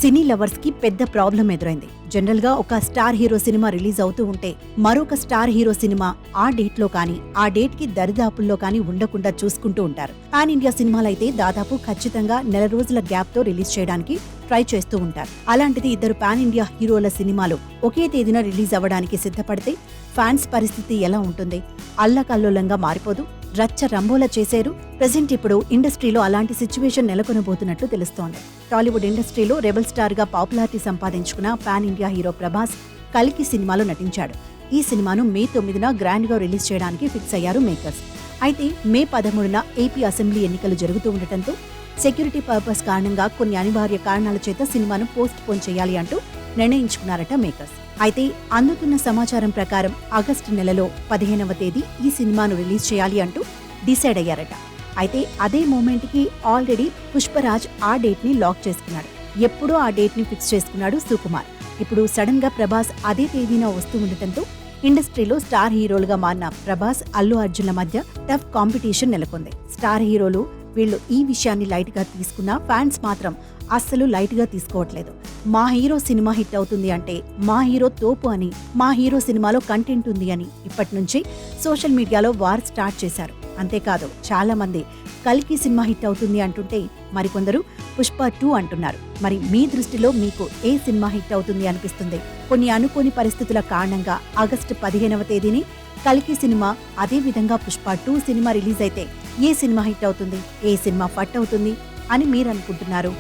Cine lovers కి పెద్ద problem ఎదురైంది. జనరల్ గా ఒక స్టార్ హీరో సినిమా రిలీజ్ అవుతూ ఉంటే మరొక స్టార్ హీరో సినిమా ఆ డేట్ లో కానీ ఆ డేట్ కి దరిదాపుల్లో కానీ ఉండకుండా చూసుకుంటూ ఉంటారు. పాన్ ఇండియా సినిమాలైతే దాదాపు ఖచ్చితంగా నెల రోజుల గ్యాప్ తో రిలీజ్ చేయడానికి ట్రై చేస్తూ ఉంటారు. అలాంటిది ఇద్దరు పాన్ ఇండియా హీరోల సినిమాలు ఒకే తేదీన రిలీజ్ అవ్వడానికి సిద్ధపడితే ఫ్యాన్స్ పరిస్థితి ఎలా ఉంటుంది? అల్లకల్లోలంగా మారిపోదు? రచ్చ రంబోలా చేశారు. ప్రెజెంట్ ఇప్పుడు ఇండస్ట్రీలో అలాంటి సిచ్యువేషన్ నెలకొనబోతున్నట్లు తెలుస్తోంది. టాలీవుడ్ ఇండస్ట్రీలో రెబల్ స్టార్ గా పాపులారిటీ సంపాదించుకున్న పాన్ ఇండియా హీరో ప్రభాస్ కల్కి సినిమాలో నటించాడు. ఈ సినిమాను మే 9న గ్రాండ్ గా రిలీజ్ చేయడానికి ఫిక్స్ అయ్యారు మేకర్స్. అయితే మే 13న ఏపీ అసెంబ్లీ ఎన్నికలు జరుగుతూ ఉండటంతో సెక్యూరిటీ పర్పస్ కారణంగా కొన్ని అనివార్య కారణాల చేత సినిమాను పోస్ట్ పోన్ చేయాలి అంటూ నిర్ణయించుకున్నారట మేకర్స్. అయితే అందుతున్న సమాచారం ప్రకారం ఆగస్టు నెలలో 15వ తేదీ ఈ సినిమాను రిలీజ్ చేయాలి అంటూ డిసైడ్ అయ్యారట. అయితే అదే మూమెంట్ కి ఆల్రెడీ పుష్పరాజ్ ఆ డేట్ ని లాక్ చేసుకున్నాడు. ఎప్పుడో ఆ డేట్ ని ఫిక్స్ చేసుకున్నాడు సుకుమార్. ఇప్పుడు సడన్ గా ప్రభాస్ అదే తేదీన వస్తూ ఉండటంతో ఇండస్ట్రీలో స్టార్ హీరోలుగా మారిన ప్రభాస్, అల్లు అర్జున్ల మధ్య టఫ్ కాంపిటీషన్ నెలకొంది. స్టార్ హీరోలు వీళ్ళు ఈ విషయాన్ని లైట్ గా తీసుకున్నా ఫ్యాన్స్ మాత్రం అస్సలు లైట్ గా తీసుకోవట్లేదు. మా హీరో సినిమా హిట్ అవుతుంది అంటే మా హీరో తోపు అని, మా హీరో సినిమాలో కంటెంట్ ఉంది అని ఇప్పటి నుంచి సోషల్ మీడియాలో వార్ స్టార్ట్ చేశారు. అంతేకాదు చాలా మంది కల్కి సినిమా హిట్ అవుతుంది అంటుంటే మరికొందరు పుష్ప 2 అంటున్నారు. మరి మీ దృష్టిలో మీకు ఏ సినిమా హిట్ అవుతుంది అనిపిస్తుంది? కొన్ని అనుకోని పరిస్థితుల కారణంగా ఆగస్టు 15వ తేదీని కల్కి సినిమా, అదే విధంగా పుష్ప 2 సినిమా రిలీజ్ అయితే ఏ సినిమా హిట్ అవుతుంది, ఏ సినిమా ఫట్ అవుతుంది అని మీరు అనుకుంటున్నారు?